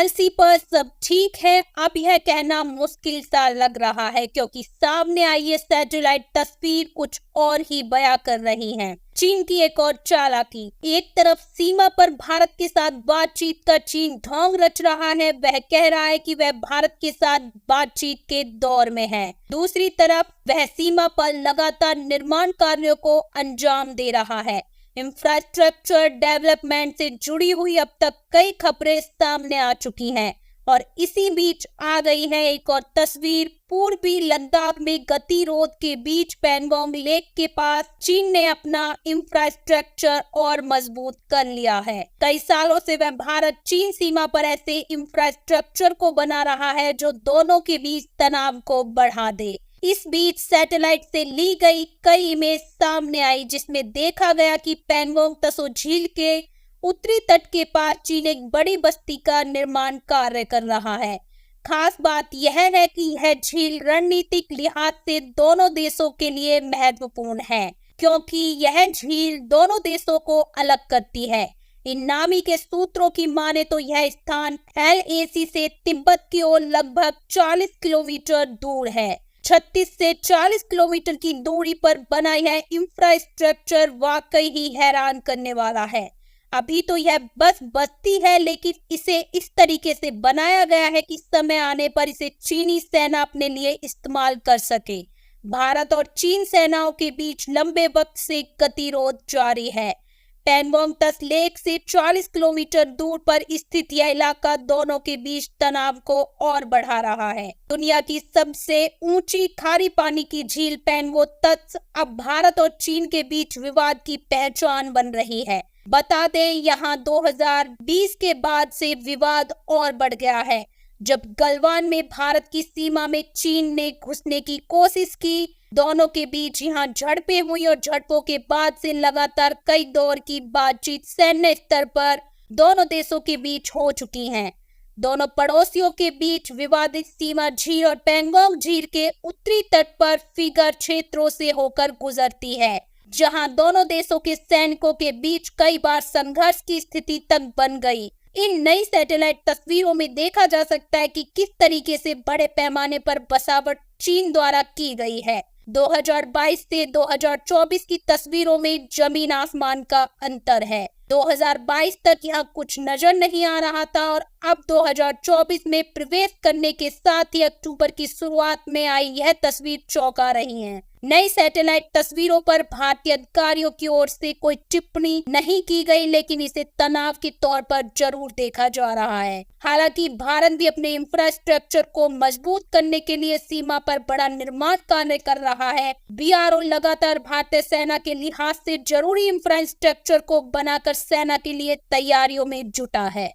LC पर सब ठीक है, अब यह कहना मुश्किल सा लग रहा है क्योंकि सामने आई ये सैटेलाइट तस्वीर कुछ और ही बयां कर रही है। चीन की एक और चालाकी। एक तरफ सीमा पर भारत के साथ बातचीत का चीन ढोंग रच रहा है, वह कह रहा है कि वह भारत के साथ बातचीत के दौर में है। दूसरी तरफ वह सीमा पर लगातार निर्माण कार्यों को अंजाम दे रहा है। इंफ्रास्ट्रक्चर डेवलपमेंट से जुड़ी हुई अब तक कई खबरें सामने आ चुकी हैं और इसी बीच आ गई है एक और तस्वीर। पूर्वी लद्दाख में गतिरोध के बीच पैंगोंग लेक के पास चीन ने अपना इंफ्रास्ट्रक्चर और मजबूत कर लिया है। कई सालों से वह भारत चीन सीमा पर ऐसे इंफ्रास्ट्रक्चर को बना रहा है जो दोनों के बीच तनाव को बढ़ा दे। इस बीच सैटेलाइट से ली गई कई इमेज सामने आई जिसमें देखा गया कि पैंगोंग त्सो झील के उत्तरी तट के पास चीन एक बड़ी बस्ती का निर्माण कार्य कर रहा है। खास बात यह है कि यह झील रणनीतिक लिहाज से दोनों देशों के लिए महत्वपूर्ण है क्योंकि यह झील दोनों देशों को अलग करती है। इन नामी के सूत्रों की माने तो यह स्थान LAC से तिब्बत की ओर लगभग 40 किलोमीटर दूर है। 36 से 40 किलोमीटर की दूरी पर बना यह इंफ्रास्ट्रक्चर वाकई ही हैरान करने वाला है। अभी तो यह बस बस्ती है, लेकिन इसे इस तरीके से बनाया गया है कि समय आने पर इसे चीनी सेना अपने लिए इस्तेमाल कर सके। भारत और चीन सेनाओं के बीच लंबे वक्त से गतिरोध जारी है। पैंगोंग त्स लेक से 40 किलोमीटर दूर पर स्थित यह इलाका दोनों के बीच तनाव को और बढ़ा रहा है। दुनिया की सबसे ऊंची खारी पानी की झील पैंगोंग त्स अब भारत और चीन के बीच विवाद की पहचान बन रही है। बता दें, यहाँ 2020 के बाद से विवाद और बढ़ गया है जब गलवान में भारत की सीमा में चीन ने घुसने की कोशिश की। दोनों के बीच यहाँ झड़पें हुई और झड़पों के बाद से लगातार कई दौर की बातचीत सैन्य स्तर पर दोनों देशों के बीच हो चुकी हैं। दोनों पड़ोसियों के बीच विवादित सीमा झील और पैंगोंग झील के उत्तरी तट पर फिगर क्षेत्रों से होकर गुजरती है, जहां दोनों देशों के सैनिकों के बीच कई बार संघर्ष की स्थिति तक बन गई। इन नई सैटेलाइट तस्वीरों में देखा जा सकता है कि किस तरीके से बड़े पैमाने पर बसावट चीन द्वारा की गई है। 2022 से 2024 की तस्वीरों में जमीन आसमान का अंतर है। 2022 तक यहाँ कुछ नजर नहीं आ रहा था और अब 2024 में प्रवेश करने के साथ ही अक्टूबर की शुरुआत में आई यह तस्वीर चौंका रही है। नई सैटेलाइट तस्वीरों पर भारतीय अधिकारियों की ओर से कोई टिप्पणी नहीं की गई, लेकिन इसे तनाव के तौर पर जरूर देखा जा रहा है। हालांकि भारत भी अपने इंफ्रास्ट्रक्चर को मजबूत करने के लिए सीमा पर बड़ा निर्माण कार्य कर रहा है। BRO लगातार भारतीय सेना के लिहाज से जरूरी इंफ्रास्ट्रक्चर को बनाकर सेना के लिए तैयारियों में जुटा है।